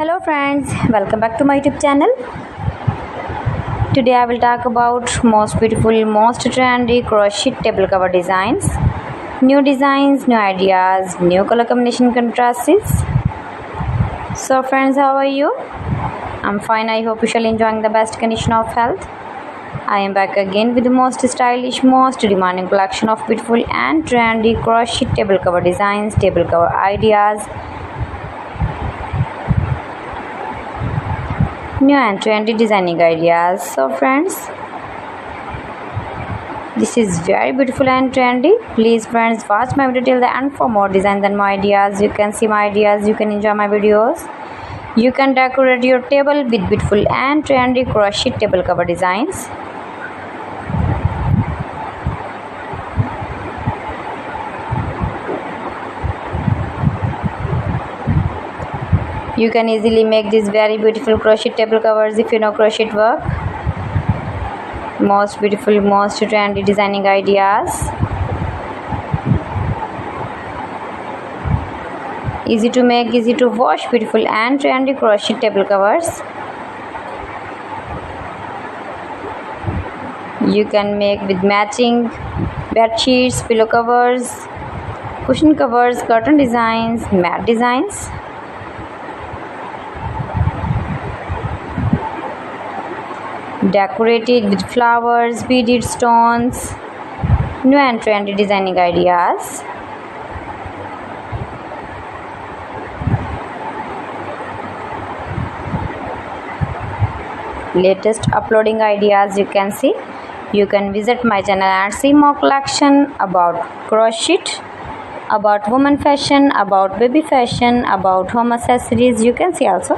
Hello friends, welcome back to my YouTube channel. Today I will talk about most beautiful, most trendy crochet table cover designs. New designs, new ideas, new color combination contrasts. So friends, how are you? I'm fine. I hope you shall enjoying the best condition of health. I am back again with the most stylish, most demanding collection of beautiful and trendy crochet table cover designs, table cover ideas, new and trendy designing ideas. So friends, this is very beautiful and trendy. Please friends, watch my video till the end for more designs and more ideas. You can see my ideas, you can enjoy my videos. You can decorate your table with beautiful and trendy crochet table cover designs. You can easily make these very beautiful crochet table covers if you know crochet work. Most beautiful, most trendy designing ideas. Easy to make, easy to wash, beautiful and trendy crochet table covers. You can make with matching bed sheets, pillow covers, cushion covers, curtain designs, mat designs. Decorated with flowers, beaded stones, new and trendy designing ideas. Latest uploading ideas you can see. You can visit my channel and see more collection about crochet, about woman fashion, about baby fashion, about home accessories. You can see also.